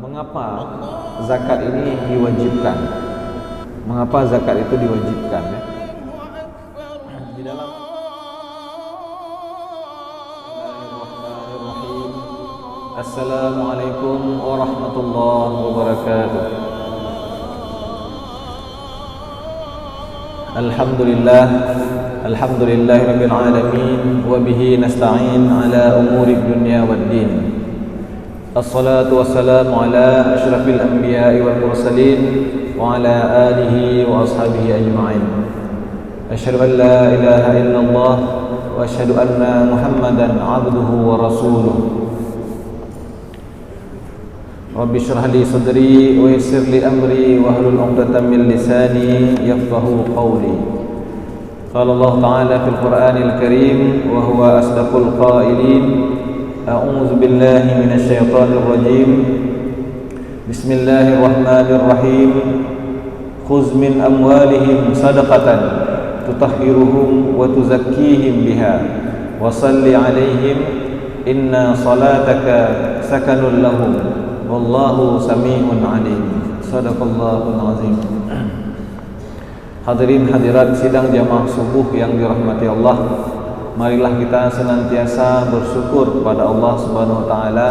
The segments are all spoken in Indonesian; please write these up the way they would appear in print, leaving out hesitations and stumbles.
Mengapa zakat ini diwajibkan? Mengapa zakat itu diwajibkan ya? Di dalam Bismillahirrahmanirrahim. Assalamualaikum warahmatullahi wabarakatuh. Alhamdulillahirabbil alamin wa bihi nasta'in ala umuri dunya waddin. Assalatu wassalamu ala asyrafil anbiya'i wal mursalin wa ala alihi wa ashabihi ajma'in. Asyhadu an la ilaha illallah wa asyhadu anna Muhammadan 'abduhu wa rasuluh. Rabbi shrah li sadri wa yassir li amri wa hlul 'uqdatam min lisani yafqahu qawli. Qala Allah ta'ala fil Qur'anil Karim wa huwa asdaqul qailin. A'udzu billahi minasy syaithanir rajim. Bismillahirrahmanirrahim. Khudz min amwalihim shadaqatan tutahhiruhum wa tuzakkihim biha wa shalli 'alaihim inna salataka sakanun lahum wallahu sami'un 'alim. Shadaqallahul 'azim. Hadirin hadirat sidang jamaah subuh yang dirahmati Allah, marilah kita senantiasa bersyukur kepada Allah Subhanahu wa taala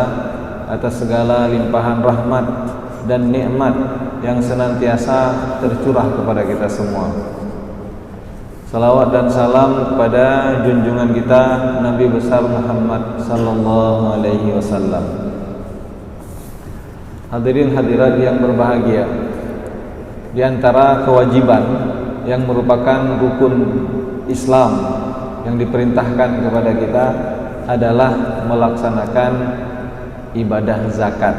atas segala limpahan rahmat dan nikmat yang senantiasa tercurah kepada kita semua. Salawat dan salam kepada junjungan kita Nabi besar Muhammad sallallahu alaihi wasallam. Hadirin hadirat yang berbahagia, di antara kewajiban yang merupakan rukun Islam yang diperintahkan kepada kita adalah melaksanakan ibadah zakat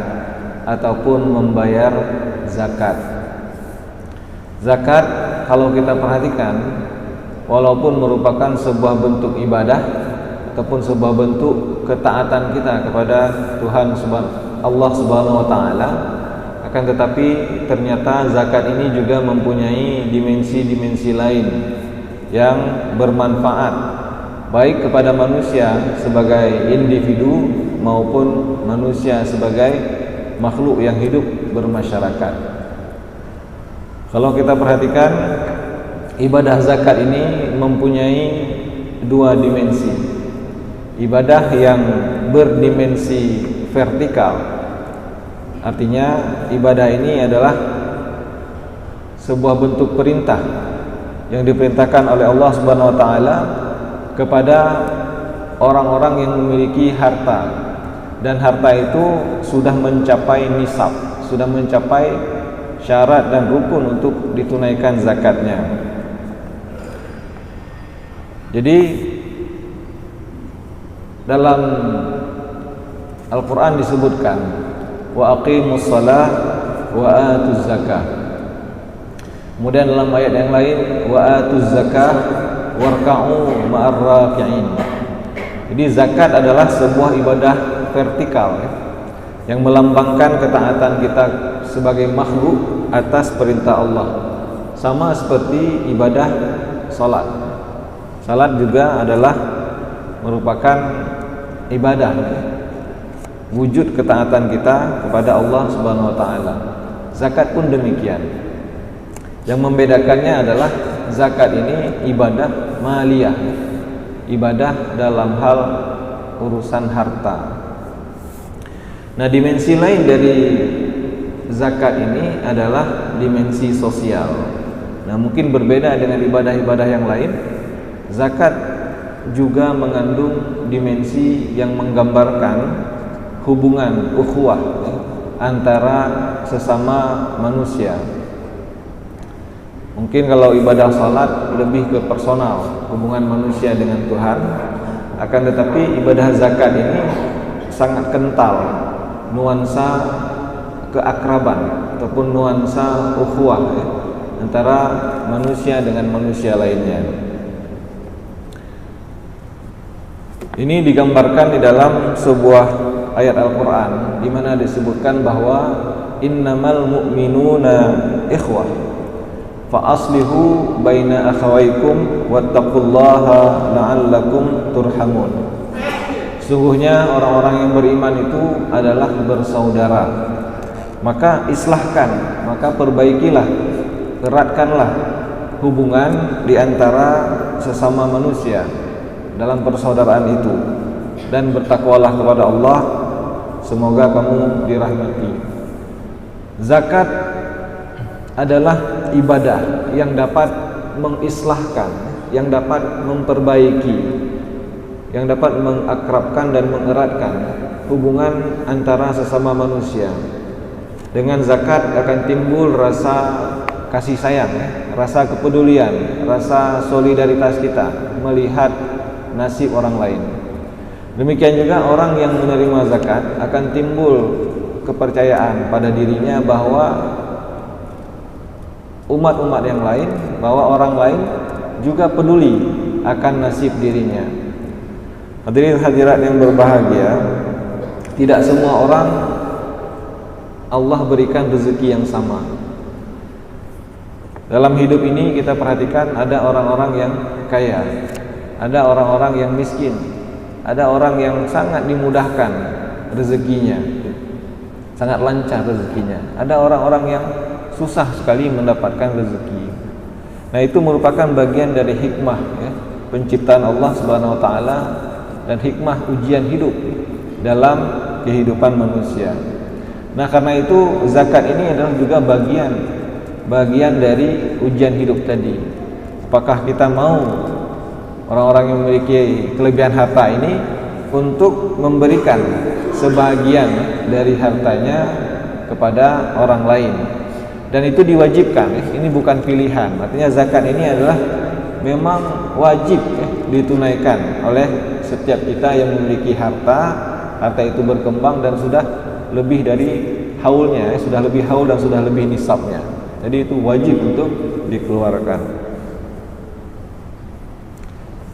ataupun membayar zakat. Zakat kalau kita perhatikan, walaupun merupakan sebuah bentuk ibadah ataupun sebuah bentuk ketaatan kita kepada Tuhan Allah Subhanahu wa taala, akan tetapi ternyata zakat ini juga mempunyai dimensi-dimensi lain yang bermanfaat baik kepada manusia sebagai individu maupun manusia sebagai makhluk yang hidup bermasyarakat. Kalau kita perhatikan, ibadah zakat ini mempunyai dua dimensi. Ibadah yang berdimensi vertikal, artinya ibadah ini adalah sebuah bentuk perintah yang diperintahkan oleh Allah Subhanahu wa taala kepada orang-orang yang memiliki harta, dan harta itu sudah mencapai nisab, sudah mencapai syarat dan rukun untuk ditunaikan zakatnya. Jadi dalam Al-Quran disebutkan wa aqimus shalah wa atuz zakah. Kemudian dalam ayat yang lain wa atuz zakah warka'u ma'ar raki'in. Jadi zakat adalah sebuah ibadah vertikal ya, yang melambangkan ketaatan kita sebagai makhluk atas perintah Allah. Sama seperti ibadah salat. Salat juga adalah merupakan ibadah, wujud ketaatan kita kepada Allah Subhanahu wa taala. Zakat pun demikian. Yang membedakannya adalah zakat ini ibadah maliyah, ibadah dalam hal urusan harta. Nah, dimensi lain dari zakat ini adalah dimensi sosial. Nah, mungkin berbeda dengan ibadah-ibadah yang lain. Zakat juga mengandung dimensi yang menggambarkan hubungan ukhuwah antara sesama manusia. Mungkin kalau ibadah salat lebih ke personal, hubungan manusia dengan Tuhan, akan tetapi ibadah zakat ini sangat kental nuansa keakraban ataupun nuansa ukhuwah antara manusia dengan manusia lainnya. Ini digambarkan di dalam sebuah ayat Al-Quran di mana disebutkan bahwa innamal mu'minuna ikhwah fa aslihu baina akhawaykum wattaqullaha la'allakum turhamun. Sesungguhnya orang-orang yang beriman itu adalah bersaudara, maka islahkan, maka perbaikilah, eratkanlah hubungan di antara sesama manusia dalam persaudaraan itu, dan bertakwalah kepada Allah, semoga kamu dirahmati. Zakat adalah ibadah yang dapat mengislahkan, yang dapat memperbaiki, yang dapat mengakrabkan dan mengeratkan hubungan antara sesama manusia. Dengan zakat akan timbul rasa kasih sayang, rasa kepedulian, rasa solidaritas kita melihat nasib orang lain. Demikian juga orang yang menerima zakat akan timbul kepercayaan pada dirinya bahwa umat-umat yang lain, bahwa orang lain juga peduli akan nasib dirinya. Hadirin hadirat yang berbahagia, tidak semua orang Allah berikan rezeki yang sama. Dalam hidup ini kita perhatikan ada orang-orang yang kaya, ada orang-orang yang miskin, ada orang yang sangat dimudahkan rezekinya, sangat lancar rezekinya, ada orang-orang yang susah sekali mendapatkan rezeki. Nah, itu merupakan bagian dari hikmah penciptaan Allah Subhanahu wa taala dan hikmah ujian hidup dalam kehidupan manusia. Nah, karena itu zakat ini adalah juga bagian dari ujian hidup tadi. Apakah kita mau orang-orang yang memiliki kelebihan harta ini untuk memberikan sebagian dari hartanya kepada orang lain, dan itu diwajibkan. Ini bukan pilihan. Artinya zakat ini adalah memang wajib ditunaikan oleh setiap kita yang memiliki harta itu berkembang dan sudah lebih dari haulnya, sudah lebih haul dan sudah lebih nisabnya. Jadi itu wajib untuk dikeluarkan.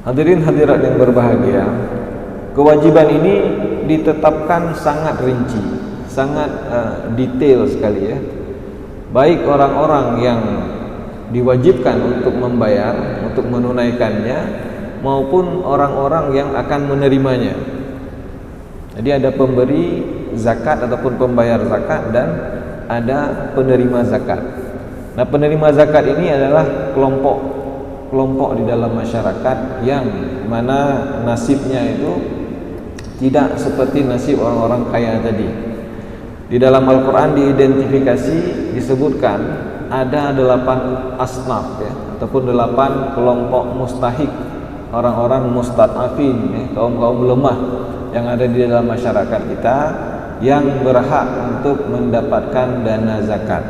Hadirin hadirat yang berbahagia, kewajiban ini ditetapkan sangat rinci, sangat detail sekali ya. Baik orang-orang yang diwajibkan untuk membayar, untuk menunaikannya, maupun orang-orang yang akan menerimanya. Jadi ada pemberi zakat ataupun pembayar zakat dan ada penerima zakat. Nah, penerima zakat ini adalah kelompok di dalam masyarakat yang mana nasibnya itu tidak seperti nasib orang-orang kaya tadi. Di dalam Al-Quran diidentifikasi, disebutkan ada 8 asnaf ya, ataupun 8 kelompok mustahik, orang-orang mustad'afin, kaum-kaum lemah yang ada di dalam masyarakat kita yang berhak untuk mendapatkan dana zakat.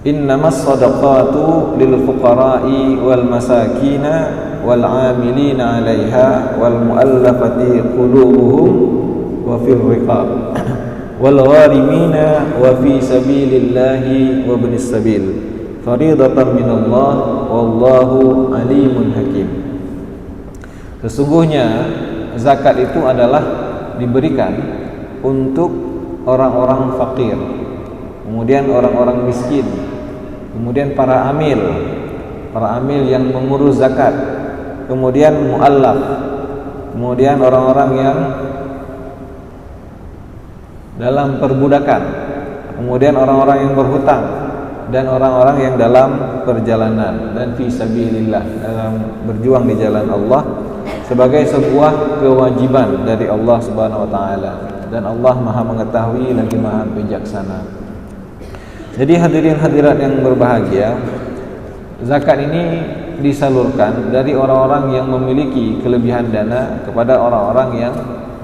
Innamas shadaqatu lil fuqara'i wal masakina wal 'amilina 'alaiha wal mu'allafati qulubuhum wa fir riqab wal gharimina wa fi sabilillahi wa ibnis sabil fariidatan minallah wallahu alimun hakim. Sesungguhnya zakat itu adalah diberikan untuk orang-orang fakir, kemudian orang-orang miskin, kemudian para amil yang mengurus zakat, kemudian mu'allaf, kemudian orang-orang yang dalam perbudakan, kemudian orang-orang yang berhutang, dan orang-orang yang dalam perjalanan, dan fi sabilillah, dalam berjuang di jalan Allah, sebagai sebuah kewajiban dari Allah Subhanahu wa taala, dan Allah Maha mengetahui lagi Maha bijaksana. Jadi hadirin hadirat yang berbahagia, zakat ini disalurkan dari orang-orang yang memiliki kelebihan dana kepada orang-orang yang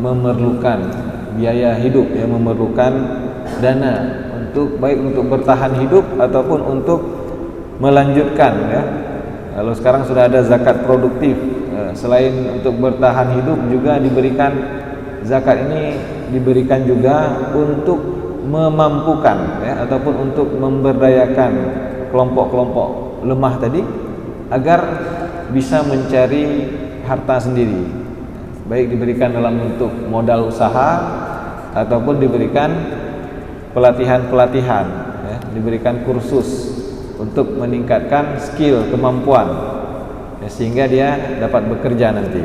memerlukan biaya hidup, yang memerlukan dana untuk baik untuk bertahan hidup ataupun untuk melanjutkan ya. Kalau sekarang sudah ada zakat produktif, selain untuk bertahan hidup juga diberikan zakat ini, diberikan juga untuk memampukan ya, ataupun untuk memberdayakan kelompok-kelompok lemah tadi agar bisa mencari harta sendiri, baik diberikan dalam bentuk modal usaha ataupun diberikan pelatihan-pelatihan ya, diberikan kursus untuk meningkatkan skill, kemampuan, ya, sehingga dia dapat bekerja nanti.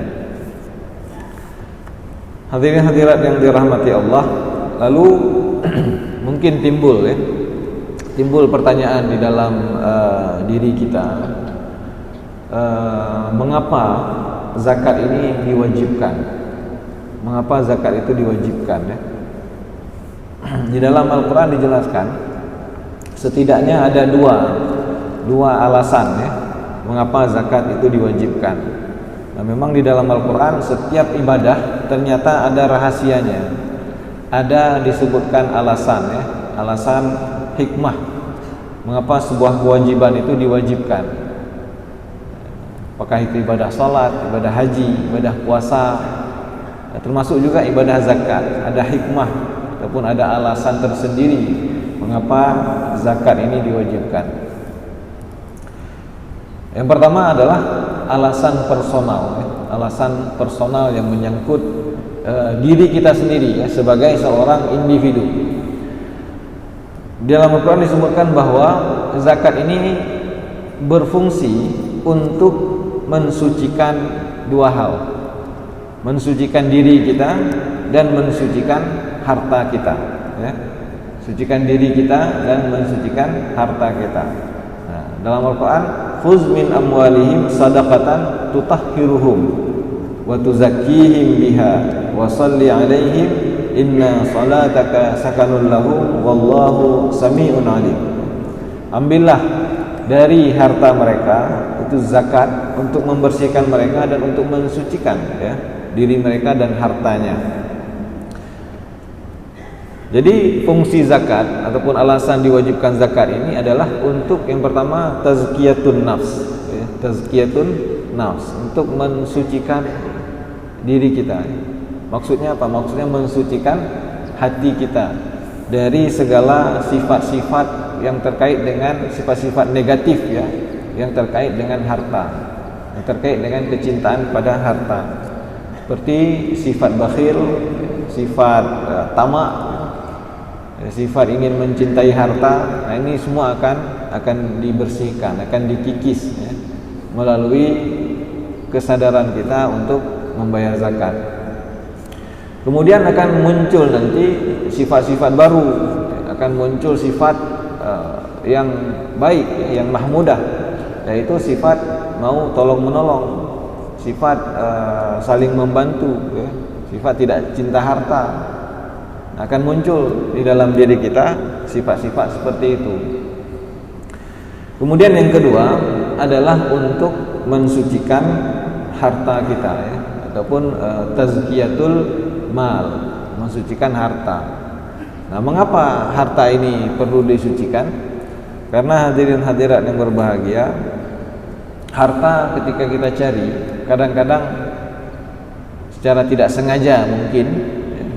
Hadirin hadirat yang dirahmati Allah, lalu mungkin timbul pertanyaan di dalam diri kita, mengapa zakat ini diwajibkan? Mengapa zakat itu diwajibkan, ya? Di dalam Al-Quran dijelaskan setidaknya ada dua alasan, ya, mengapa zakat itu diwajibkan. Nah, memang di dalam Al-Quran setiap ibadah ternyata ada rahasianya, ada disebutkan alasan, ya, alasan hikmah mengapa sebuah kewajiban itu diwajibkan. Apakah itu ibadah salat, ibadah haji, ibadah puasa, termasuk juga ibadah zakat, ada hikmah ataupun ada alasan tersendiri mengapa zakat ini diwajibkan. Yang pertama adalah alasan personal, ya, alasan personal yang menyangkut diri kita sendiri, ya, sebagai seorang individu. Di dalam Al-Quran disebutkan bahwa zakat ini berfungsi untuk mensucikan dua hal, mensucikan diri kita dan mensucikan harta kita, ya. Sucikan diri kita dan mensucikan harta kita. Nah, dalam Al-Quran, khuz min amwalihim sadaqatan tutahhiruhum wa tuzakkihim biha wa salli alaihim inna salataka sakanun lahum wallahu sami'un alim. Ambillah dari harta mereka, itu zakat, untuk membersihkan mereka dan untuk mensucikan, ya, diri mereka dan hartanya. Jadi fungsi zakat ataupun alasan diwajibkan zakat ini adalah untuk yang pertama tazkiyatun nafs, ya, tazkiyatun nafs, untuk mensucikan diri kita. Maksudnya apa? Maksudnya mensucikan hati kita dari segala sifat-sifat yang terkait dengan sifat-sifat negatif, ya, yang terkait dengan harta, yang terkait dengan kecintaan pada harta, seperti sifat bakhil, sifat tamak, sifat ingin mencintai harta. Nah, ini semua akan dibersihkan, akan dikikis, ya, melalui kesadaran kita untuk membayar zakat. Kemudian akan muncul nanti sifat-sifat baru, akan muncul sifat yang baik, yang mahmudah, yaitu sifat mau tolong menolong, sifat saling membantu, ya, sifat tidak cinta harta. Akan muncul di dalam diri kita sifat-sifat seperti itu. Kemudian yang kedua adalah untuk mensucikan harta kita, ya, ataupun tazkiyatul mal, mensucikan harta. Nah, mengapa harta ini perlu disucikan? Karena hadirin hadirat yang berbahagia, harta ketika kita cari, kadang-kadang secara tidak sengaja mungkin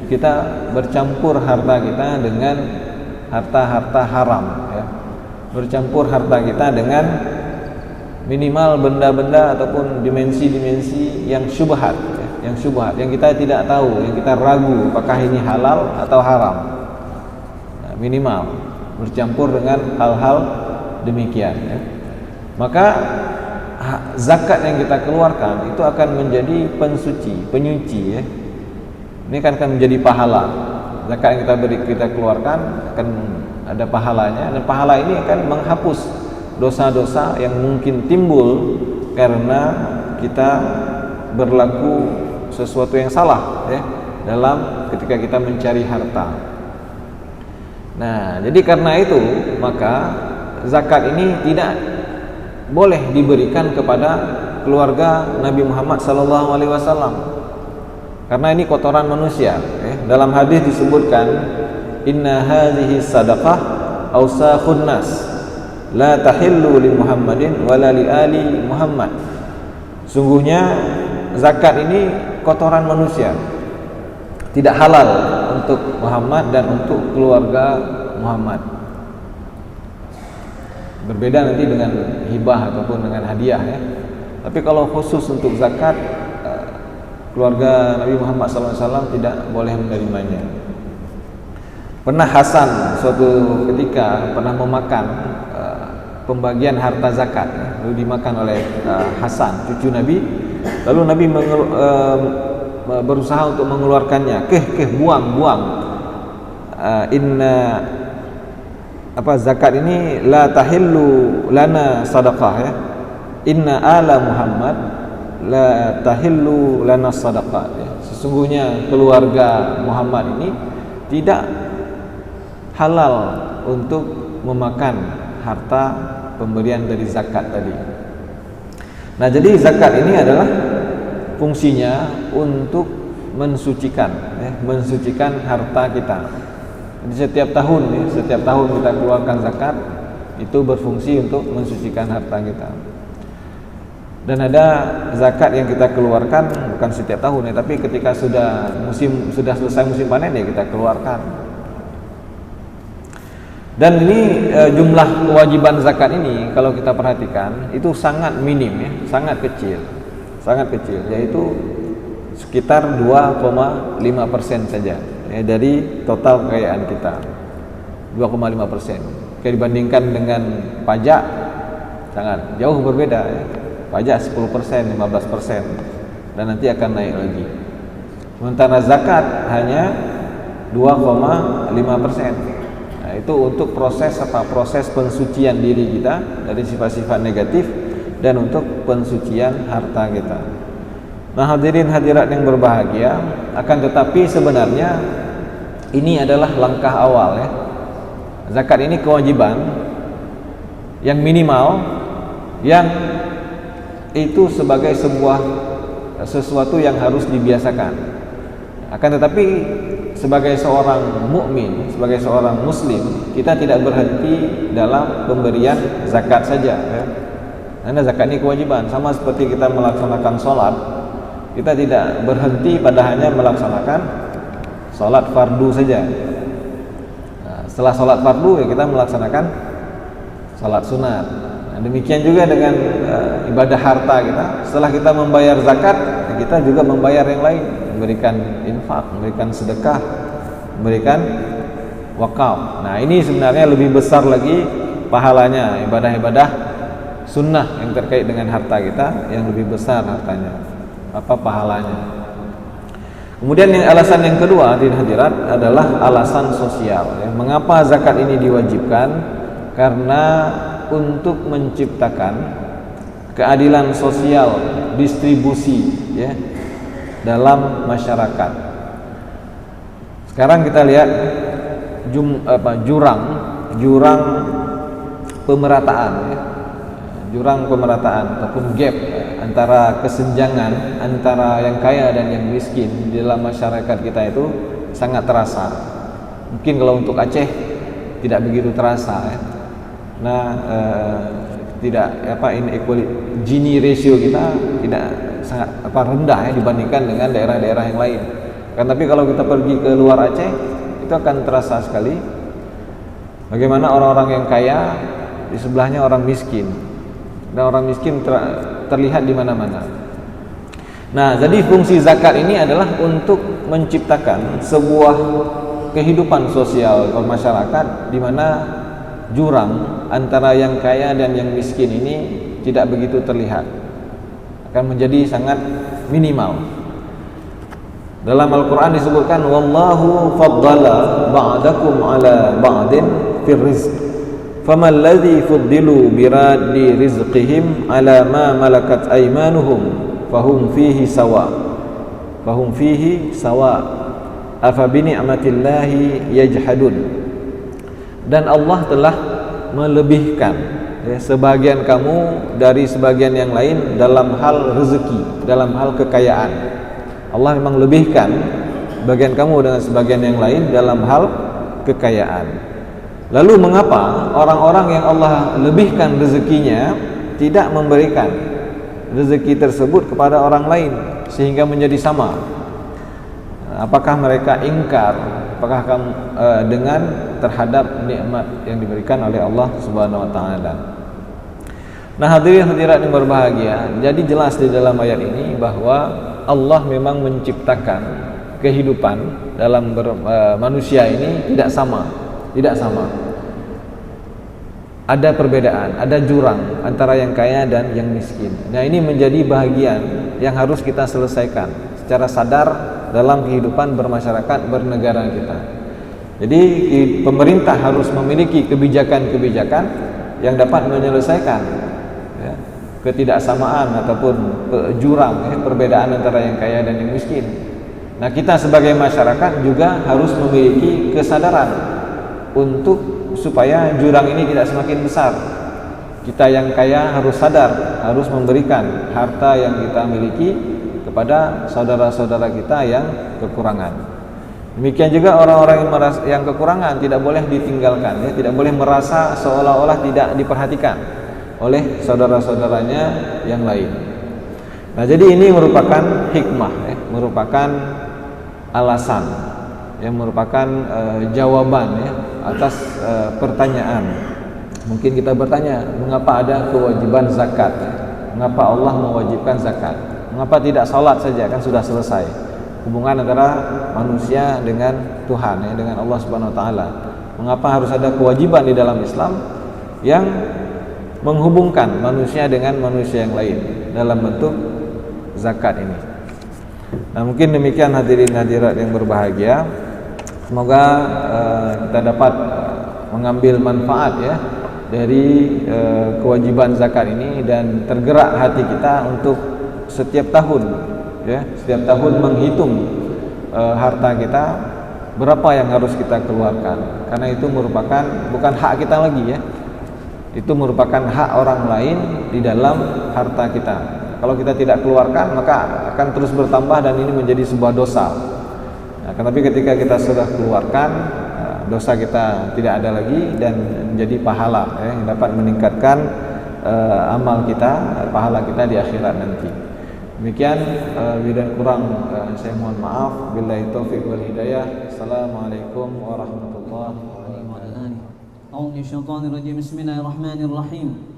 kita bercampur harta kita dengan harta-harta haram, ya. Bercampur harta kita dengan minimal benda-benda ataupun dimensi-dimensi yang syubhat, ya, yang syubhat, yang kita tidak tahu, yang kita ragu apakah ini halal atau haram. Nah, minimal bercampur dengan hal-hal demikian, ya. Maka zakat yang kita keluarkan itu akan menjadi pensuci, penyuci, ya. Ini akan menjadi pahala. Zakat yang kita keluarkan akan ada pahalanya, dan pahala ini akan menghapus dosa-dosa yang mungkin timbul karena kita berlaku sesuatu yang salah, ya, dalam ketika kita mencari harta. Nah, jadi karena itu maka zakat ini tidak boleh diberikan kepada keluarga Nabi Muhammad SAW. Karena ini kotoran manusia, ya. Dalam hadis disebutkan, inna hadhihi sadaqah awsakhun nas la tahillu li Muhammadin wala li ali Muhammad. Sungguhnya zakat ini kotoran manusia, tidak halal untuk Muhammad dan untuk keluarga Muhammad. Berbeda nanti dengan hibah ataupun dengan hadiah, ya. Tapi kalau khusus untuk zakat, keluarga Nabi Muhammad SAW tidak boleh menerimanya. Pernah Hasan suatu ketika pernah memakan pembagian harta zakat, lalu dimakan oleh Hasan, cucu Nabi. Lalu Nabi berusaha untuk mengeluarkannya. Buang. Inna zakat ini la tahillu lana sadaqah, ya. Inna ala Muhammad la tahillu lana sadaqah, ya. Sesungguhnya keluarga Muhammad ini tidak halal untuk memakan harta pemberian dari zakat tadi. Nah, jadi zakat ini adalah fungsinya untuk mensucikan harta kita. Jadi setiap tahun kita keluarkan zakat, itu berfungsi untuk mensucikan harta kita. Dan ada zakat yang kita keluarkan bukan setiap tahun, ya, tapi ketika sudah selesai musim panen, ya kita keluarkan. Dan ini jumlah kewajiban zakat ini kalau kita perhatikan itu sangat minim, ya, sangat kecil, yaitu sekitar 2,5% saja, ya, dari total kekayaan kita. 2,5%. Jika dibandingkan dengan pajak sangat jauh berbeda, ya. Pajak 10%, 15%, dan nanti akan naik lagi. Sementara zakat hanya 2,5%. Nah, itu untuk proses pensucian diri kita dari sifat-sifat negatif dan untuk pensucian harta kita. Nah, hadirin hadirat yang berbahagia, akan tetapi sebenarnya ini adalah langkah awal, ya. Zakat ini kewajiban yang minimal, yang itu sebagai sesuatu yang harus dibiasakan. Akan tetapi sebagai seorang mukmin, sebagai seorang muslim, kita tidak berhenti dalam pemberian zakat saja, ya. Karena zakat ini kewajiban, sama seperti kita melaksanakan sholat. Kita tidak berhenti pada hanya melaksanakan sholat fardu saja. Nah, setelah sholat fardu, ya kita melaksanakan sholat sunat. Nah, demikian juga dengan ibadah harta kita. Setelah kita membayar zakat, ya kita juga membayar yang lain, memberikan infak, memberikan sedekah, memberikan wakaf. Nah, ini sebenarnya lebih besar lagi pahalanya, ibadah-ibadah sunnah yang terkait dengan harta kita, yang lebih besar hartanya, pahalanya. Kemudian alasan yang kedua, hadirat, adalah alasan sosial, ya. Mengapa zakat ini diwajibkan? Karena untuk menciptakan keadilan sosial, distribusi, ya, dalam masyarakat. Sekarang kita lihat jurang pemerataan, ya. Jurang pemerataan ataupun gap antara kesenjangan antara yang kaya dan yang miskin di dalam masyarakat kita itu sangat terasa. Mungkin kalau untuk Aceh tidak begitu terasa, ya. Nah, Gini ratio kita tidak sangat rendah, ya, dibandingkan dengan daerah-daerah yang lain. Tapi kalau kita pergi ke luar Aceh, itu akan terasa sekali bagaimana orang-orang yang kaya di sebelahnya orang miskin, dan orang miskin terlihat di mana-mana. Nah, jadi fungsi zakat ini adalah untuk menciptakan sebuah kehidupan sosial masyarakat di mana jurang antara yang kaya dan yang miskin ini tidak begitu terlihat, akan menjadi sangat minimal. Dalam Al-Quran disebutkan, wallahu faddala ba'dakum ala ba'din fir rizq, faman ladzi fuddilu biraddi rizqihim ala ma malakat aymanuhum fahum fihi sawa afa bi ni'matillahi yajhadun. Dan Allah telah melebihkan, ya, sebagian kamu dari sebagian yang lain dalam hal rezeki, dalam hal kekayaan. Allah memang lebihkan bagian kamu dengan sebagian yang lain dalam hal kekayaan. Lalu mengapa orang-orang yang Allah lebihkan rezekinya tidak memberikan rezeki tersebut kepada orang lain sehingga menjadi sama? Apakah mereka ingkar? Apakah dengan terhadap nikmat yang diberikan oleh Allah Subhanahu wa taala? Nah, hadirin hadirat yang berbahagia, jadi jelas di dalam ayat ini bahwa Allah memang menciptakan kehidupan dalam manusia ini tidak sama. ada perbedaan, ada jurang antara yang kaya dan yang miskin. Nah, ini menjadi bahagian yang harus kita selesaikan secara sadar dalam kehidupan bermasyarakat bernegara kita. Jadi pemerintah harus memiliki kebijakan-kebijakan yang dapat menyelesaikan ya, ketidaksamaan ataupun jurang perbedaan antara yang kaya dan yang miskin. Nah, kita sebagai masyarakat juga harus memiliki kesadaran untuk supaya jurang ini tidak semakin besar. Kita yang kaya harus sadar, harus memberikan harta yang kita miliki kepada saudara-saudara kita yang kekurangan. Demikian juga orang-orang yang kekurangan tidak boleh ditinggalkan, ya, tidak boleh merasa seolah-olah tidak diperhatikan oleh saudara-saudaranya yang lain. Nah, jadi ini merupakan hikmah, ya, merupakan alasan, yang merupakan jawaban ya atas pertanyaan. Mungkin kita bertanya, mengapa ada kewajiban zakat? Mengapa Allah mewajibkan zakat? Mengapa tidak salat saja, kan sudah selesai hubungan antara manusia dengan Tuhan ya, dengan Allah Subhanahu wa taala. Mengapa harus ada kewajiban di dalam Islam yang menghubungkan manusia dengan manusia yang lain dalam bentuk zakat ini? Nah, mungkin demikian hadirin hadirat yang berbahagia. Semoga kita dapat mengambil manfaat ya dari kewajiban zakat ini dan tergerak hati kita untuk setiap tahun ya, setiap tahun menghitung harta kita berapa yang harus kita keluarkan, karena itu merupakan bukan hak kita lagi ya, itu merupakan hak orang lain di dalam harta kita. Kalau kita tidak keluarkan maka akan terus bertambah dan ini menjadi sebuah dosa. Nah, tapi ketika kita sudah keluarkan, dosa kita tidak ada lagi dan menjadi pahala ya, yang dapat meningkatkan amal kita, pahala kita di akhirat nanti. Demikian, bila kurang saya mohon maaf. Billahi taufiq wal hidayah. Assalamualaikum warahmatullahi wabarakatuh. A'udzubillahi Bismillahirrahmanirrahim.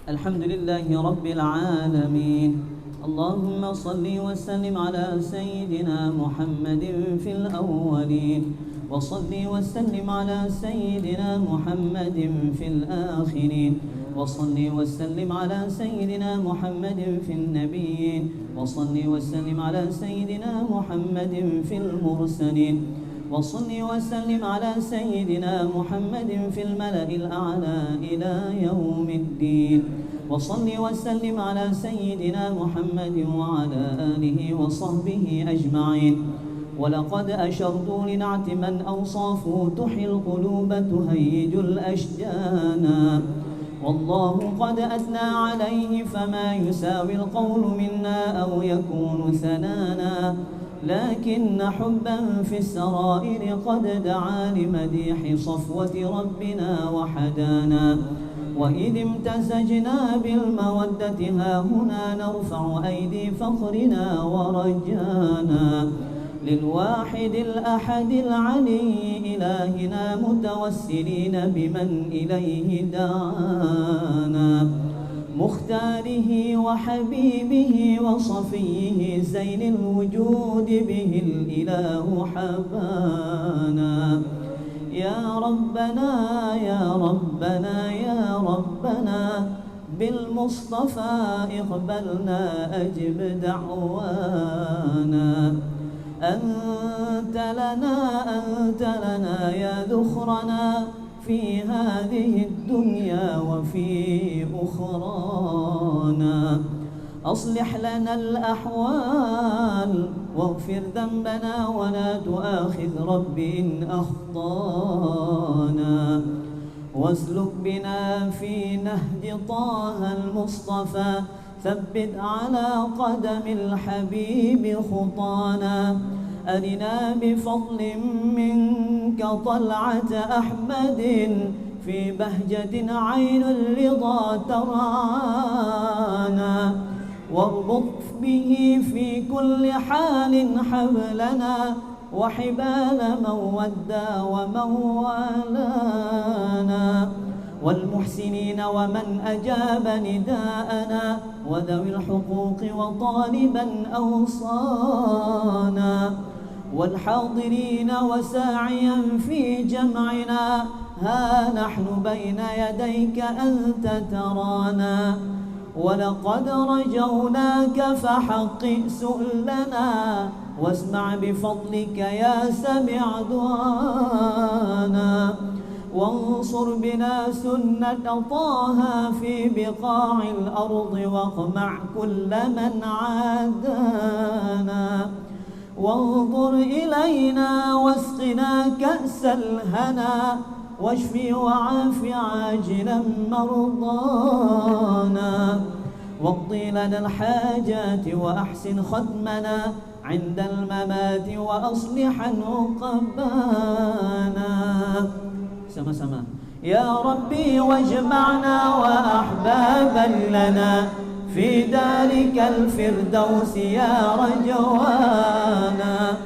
Alhamdulillahi rabbil alamin. Allahumma salli wa sallim ala sayyidina Muhammadin fil awwalin wa salli wa sallim ala sayyidina Muhammadin fil akhirin wa salli wa sallim ala sayyidina Muhammadin fil nabiyyin wa salli wa sallim ala sayyidina Muhammadin fil mursalin wa salli wa sallim ala sayyidina Muhammadin fil mala'il a'la ila yaumiddin. وصل وسلم على سيدنا محمد وعلى آله وصحبه أجمعين. ولقد أشرت لنعت من أوصافه تحيي القلوب تهيج الأشجانا. والله قد أثنى عليه فما يساوي القول منا أو يكون ثنانا. لكن حبا في السرائر قد دعا لمديح صفوة ربنا وحدانا. وإذ امتزجنا بالمودة ها هنا نرفع أيدي فخرنا ورجانا للواحد الأحد العلي إلهنا متوسلين بمن إليه دعانا مختاره وحبيبه وصفيه زين الوجود به الإله حبانا. يا ربنا يا ربنا يا ربنا بالمصطفى اقبلنا أجب دعوانا. أنت لنا يا ذخرنا في هذه الدنيا وفي أخرانا. أصلح لنا الأحوال واغفر ذنبنا ولا تؤاخذ رب إن أخطانا. واسلك بنا في نهج طه المصطفى ثبت على قدم الحبيب خطانا. أرنا بفضل منك طلعة أحمد في بهجة عين الرضا ترعانا. واربط به في كل حال حبلنا وحبال من ودى ومن والانا. والمحسنين ومن أجاب نداءنا وذوي الحقوق وطالبا أوصانا. والحاضرين وساعيا في جمعنا ها نحن بين يديك أنت ترانا ولقد رجوناك فحقق سؤلنا واسمع بفضلك يا سميع دعانا وانصر بنا سنة طه في بقاع الأرض واقمع كل من عادانا وانظر إلينا واسقنا كأس الهنا واشف وعاف عاجلا مرضانا واقضي لنا الحاجات وأحسن ختمنا عند الممات وأصلح عقبانا. Sama-sama. يا ربي واجمعنا وأحبابا لنا في دارك الفردوس يا رجوانا.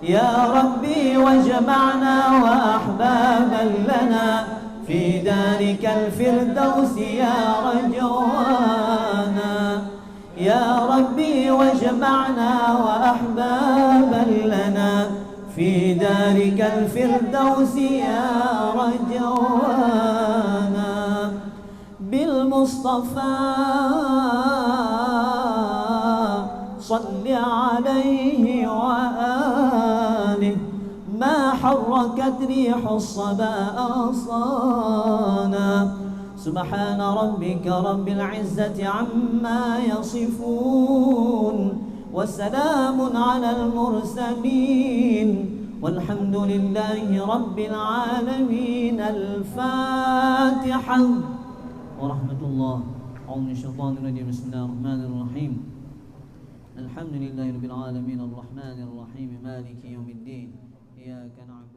يا ربي واجمعنا وأحبابا لنا في دارك الفردوس يا رجوانا. يا ربي واجمعنا وأحبابا لنا في دارك الفردوس يا رجوانا. بالمصطفى صل عليه وآله ما حركت ريح الصبا أغصانا. سبحان ربك رب العزة عما يصفون وسلام على المرسلين والحمد لله رب العالمين. الفاتحة ورحمة الله. أعوذ من الشيطان الرجيم. بسم الله الرحمن الرحيم. الحمد لله رب العالمين الرحمن الرحيم مالك يوم الدين. إياك نعبد